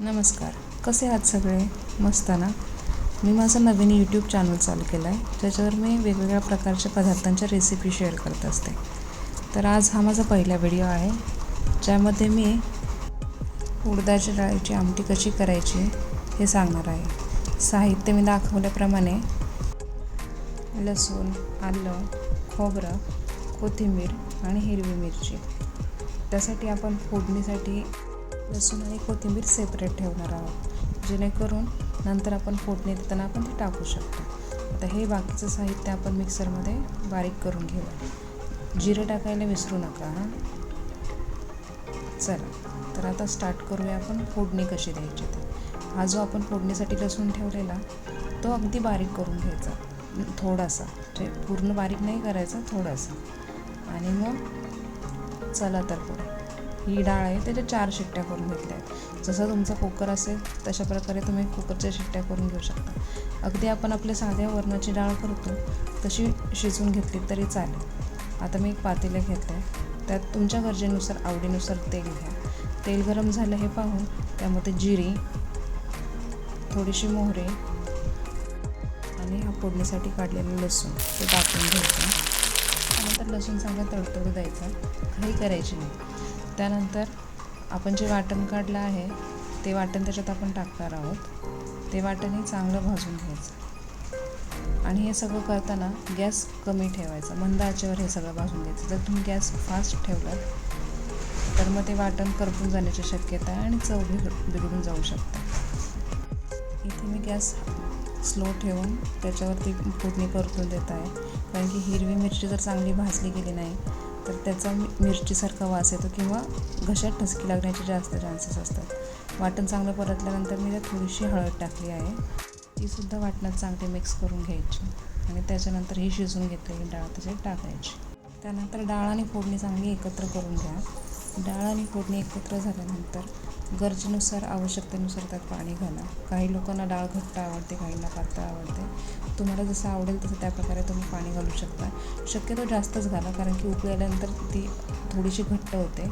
नमस्कार, कसे आहात सगळे? मस्त ना? मी माझं नवीन यूट्यूब चॅनल चालू केलं आहे, ज्याच्यावर मी वेगवेगळ्या प्रकारच्या पदार्थांच्या रेसिपी शेअर करत असते. तर आज हा माझा पहिला व्हिडिओ आहे, ज्यामध्ये मी उडदाच्या डाळीची आमटी कशी करायची हे सांगणार आहे. साहित्य मी दाखवल्याप्रमाणे लसूण, आलं, खोबरं, कोथिंबीर आणि हिरवी मिरची. त्यासाठी आपण फोडणीसाठी लसूण आणि कोथिंबीर सेपरेट ठेवणार आहोत, जेणेकरून नंतर आपण फोडणी देताना आपण ते टाकू शकतो. आता हे बाकीचं साहित्य आपण मिक्सरमध्ये बारीक करून घेऊ. जिरं टाकायला विसरू नका हां. चला तर आता स्टार्ट करूया आपण फोडणी कशी द्यायची ते. हा जो आपण फोडणीसाठी लसूण ठेवलेला तो अगदी बारीक करून घ्यायचा, थोडासा, म्हणजे पूर्ण बारीक नाही करायचा, थोडासा. आणि मग चला तर पुढे. ही डाळ आहे, त्याच्या 4 शिट्ट्या करून घेतल्या आहेत. जसं तुमचा कुकर असेल तशा प्रकारे तुम्ही कुकरच्या शिट्ट्या करून घेऊ शकता. अगदी आपण आपल्या साध्या वरणाची डाळ करतो तशी शिजवून घेतली तरी चालेल. आता मी एक पातेलं घेतलं आहे, त्यात तुमच्या गरजेनुसार आवडीनुसार तेल घ्या. तेल गरम झालं हे पाहून त्यामध्ये जिरी, थोडीशी मोहरी आणि हा फोडणीसाठी काढलेलं लसूण ते टाकून घ्यायचं. त्यानंतर लसूण चांगला तडतडू द्यायचा, काही करायची नाही. त्यानंतर आपण जे वाटण काढलं आहे ते वाटण त्याच्यात आपण टाकणार आहोत. ते वाटणही चांगलं भाजून घ्यायचं. आणि हे सगळं करताना गॅस कमी ठेवायचा, मंद आचेवर हे सगळं भाजून घ्यायचं. जर तुम्ही गॅस फास्ट ठेवलात तर मग ते वाटण करपून जाण्याची शक्यता आहे आणि चव बिघडून जाऊ शकते. इथे मी गॅस स्लो ठेवून त्याच्यावरती फोडणी परतून देत आहे, कारण की हिरवी मिरची जर चांगली भाजली गेली नाही तर त्याचा मिरचीसारखा वास येतो किंवा घशात ठसकी लागण्याचे जास्त चान्सेस असतात. वाटण चांगलं परतल्यानंतर मी त्यात थोडीशी हळद टाकली आहे, तीसुद्धा वाटणात चांगली मिक्स करून घ्यायची. आणि त्याच्यानंतर ही शिजवून घेतलेली डाळ त्याच्यात टाकायची. त्यानंतर डाळ आणि फोडणी चांगली एकत्र करून घ्या. डाळ आणि फोडणी एकत्र झाल्यानंतर गरजेनुसार, आवश्यकतेनुसार त्यात पाणी घाला. काही लोकांना डाळ घट्ट आवडते, काहींना पातळ आवडते. तुम्हाला जसं आवडेल तसं त्याप्रकारे तुम्ही पाणी घालू शकता. शक्यतो जास्तच घाला, कारण की उकळी आल्यानंतर ती थोडीशी घट्ट होते.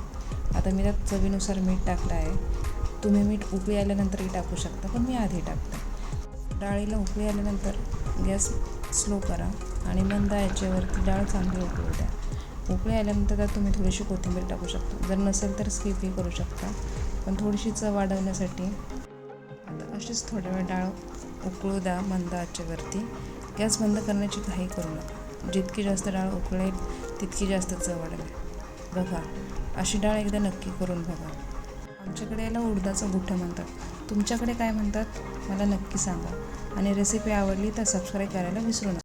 आता मी त्यात चवीनुसार मीठ टाकलं आहे. तुम्ही मीठ उकळी आल्यानंतरही टाकू शकता, पण मी आधी टाकते. डाळीला उकळी आल्यानंतर गॅस स्लो करा आणि मंद आचेवरती डाळ चांगली उकळू द्या. उकळी आल्यानंतर त्यात तुम्ही थोडीशी कोथिंबीर टाकू शकता. जर नसेल तर स्किपही करू शकता, पण थोडीशी चव वाढवण्यासाठी. आता अशीच थोड्या वेळ डाळ उकळू द्या मंद आचेवरती. गॅस बंद करण्याची घाई करू नका. जितकी जास्त डाळ उकळेल तितकी जास्त चव वाढेल. बघा, अशी डाळ एकदा नक्की करून बघा. आमच्याकडे याला उडदाचं गुठं म्हणतात. तुमच्याकडे काय म्हणतात मला नक्की सांगा. आणि रेसिपी आवडली तर सबस्क्राईब करायला विसरू नका.